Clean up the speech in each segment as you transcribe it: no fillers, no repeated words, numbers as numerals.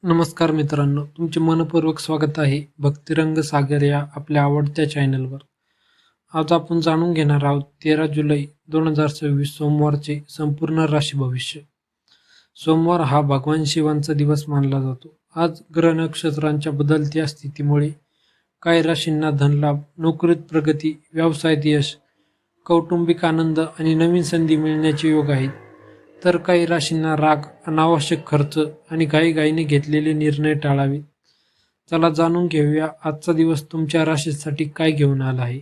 नमस्कार मित्रांनो, तुमचे मनपूर्वक स्वागत आहे भक्तिरंग सागर या आपल्या आवडत्या चॅनलवर. आज आपण जाणून घेणार आहोत 13 जुलै 2026 सोमवारचे संपूर्ण राशी भविष्य. सोमवार हा भगवान शिवांचा दिवस मानला जातो. आज ग्रह नक्षत्रांच्या बदलत्या स्थितीमुळे काही राशींना धनलाभ, नोकरीत प्रगती, व्यवसायात यश, कौटुंबिक आनंद आणि नवीन संधी मिळण्याचे योग आहेत. तर काही राशींना राग, अनावश्यक खर्च आणि घाईघाईने घेतलेले निर्णय टाळावेत. चला जाणून घेऊया आजचा दिवस तुमच्या राशीसाठी काय घेऊन आला आहे.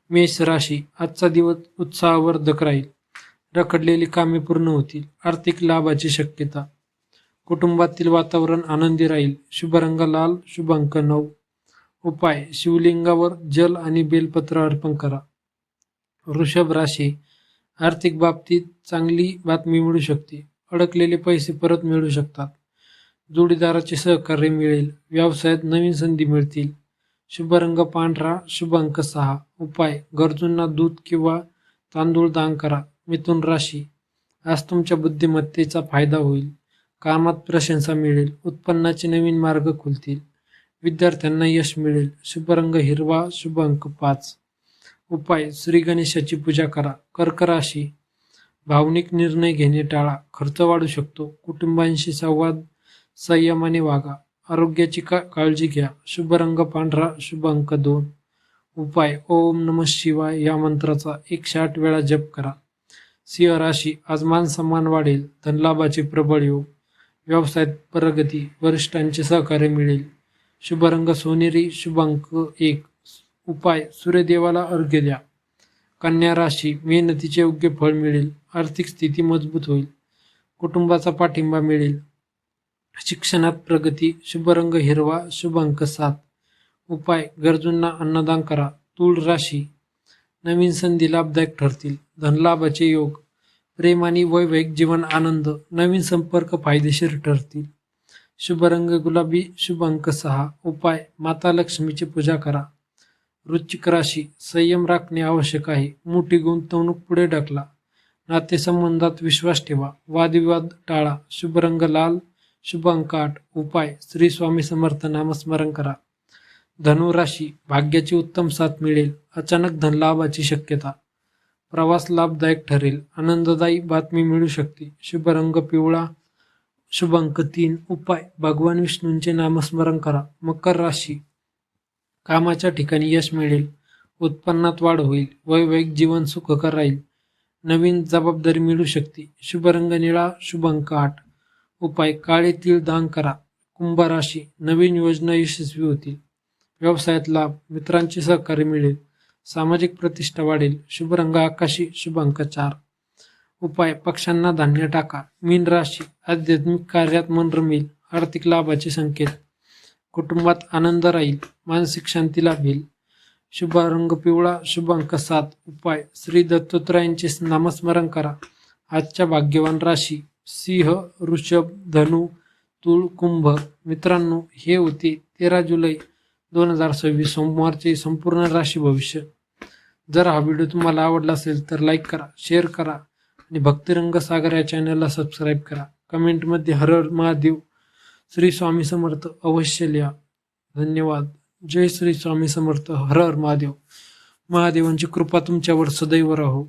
मेष राशी, आजचा दिवस उत्साहवर्धक राहील. रखडलेली कामे पूर्ण होतील. आर्थिक लाभाची शक्यता. कुटुंबातील वातावरण आनंदी राहील. शुभ रंग लाल, शुभ अंक 9. उपाय, शिवलिंगावर जल आणि बेलपत्र अर्पण करा. वृषभ राशी, आर्थिक बाबतीत चांगली बातमी मिळू शकते. अडकलेले पैसे परत मिळू शकतात. जोडीदाराचे सहकार्य मिळेल. व्यवसायात नवीन संधी मिळतील. शुभ रंग पांढरा, शुभ अंक 6. उपाय, गरजूंना दूध किंवा तांदूळ दान करा. मिथुन राशी, आज तुमच्या बुद्धिमत्तेचा फायदा होईल. कामात प्रशंसा मिळेल. उत्पन्नाचे नवीन मार्ग खुलतील. विद्यार्थ्यांना यश मिळेल. शुभ रंग हिरवा, शुभ अंक 5. उपाय, श्री गणेशाची पूजा करा. कर्क राशी, भावनिक निर्णय घेणे टाळा. खर्च वाढू शकतो. कुटुंबांशी संवाद संयमाने वागा. आरोग्याची काळजी घ्या. शुभ रंग पांढरा, शुभ अंक 2. उपाय, ओम नमः शिवाय या मंत्राचा 108 वेळा जप करा. सिंह राशी, आज मान सन्मान वाढेल. धनलाभाचे प्रबळ योग. व्यवसायात प्रगती. वरिष्ठांचे सहकार्य मिळेल. शुभ रंग सोनेरी, शुभ अंक 1. उपाय, सूर्यदेवाला अर्घ्य द्या. कन्या राशी, मेहनतीचे योग्य फळ मिळेल. आर्थिक स्थिती मजबूत होईल. कुटुंबाचा पाठिंबा मिळेल. शिक्षणात प्रगती. शुभ रंग हिरवा, शुभ अंक 7. उपाय, गरजूंना अन्नदान करा. तूळ राशी, नवीन संधी लाभदायक ठरतील. धनलाभाचे योग. प्रेम आणि वैवाहिक जीवन आनंद. नवीन संपर्क फायदेशीर ठरतील. शुभ रंग गुलाबी, शुभ अंक 6. उपाय, माता लक्ष्मीची पूजा करा. वृश्चिक राशी, संयम राखणे आवश्यक आहे. मोठी गुंतवणूक पुढे ढकला. नातेसंबंधात विश्वास ठेवा. वादविवाद टाळा. शुभ रंग लाल, शुभ अंक 8. उपाय, श्री स्वामी समर्थ नामस्मरण करा. धनु राशी, भाग्याची उत्तम साथ मिळेल. अचानक धनलाभाची शक्यता. प्रवास लाभदायक ठरेल. आनंददायी बातमी मिळू शकते. शुभ रंग पिवळा, शुभ अंक 3. उपाय, भगवान विष्णूंचे नामस्मरण करा. मकर राशी, कामाच्या ठिकाणी यश मिळेल. उत्पन्नात वाढ होईल. वैवाहिक जीवन सुखकर राहील. नवीन जबाबदारी मिळू शकते. शुभ रंग निळा, शुभ अंक 8. उपाय, काळे तीळ दान करा. कुंभ राशी, नवीन योजना यशस्वी होतील. व्यवसायात लाभ. मित्रांचे सहकार्य मिळेल. सामाजिक प्रतिष्ठा वाढेल. शुभ रंग आकाशी, शुभ अंक 4. उपाय, पक्ष्यांना धान्य टाका. मीन राशी, आध्यात्मिक कार्यात मन रमेल. आर्थिक लाभाचे संकेत. कुटुंबात आनंद राहील. मानसिक शांती लाभेल. शुभ रंग पिवळा, शुभ अंक 7. उपाय, श्री दत्तात्रयांचे नामस्मरण करा. आजच्या भाग्यवान राशी सिंह, वृषभ, धनु, तुळ, कुंभ. मित्रांनो, हे होते 13 जुलै 2026 सोमवारचे संपूर्ण राशी भविष्य. जर हा व्हिडिओ तुम्हाला आवडला असेल तर लाईक करा, शेअर करा आणि भक्तिरंग सागर या चॅनलला सबस्क्राईब करा. कमेंटमध्ये हर हर महादेव, श्री स्वामी समर्थ अवश्य लिहा. धन्यवाद. जय श्री स्वामी समर्थ. हर हर महादेव. महादेवांची कृपा तुमच्यावर सदैव राहो.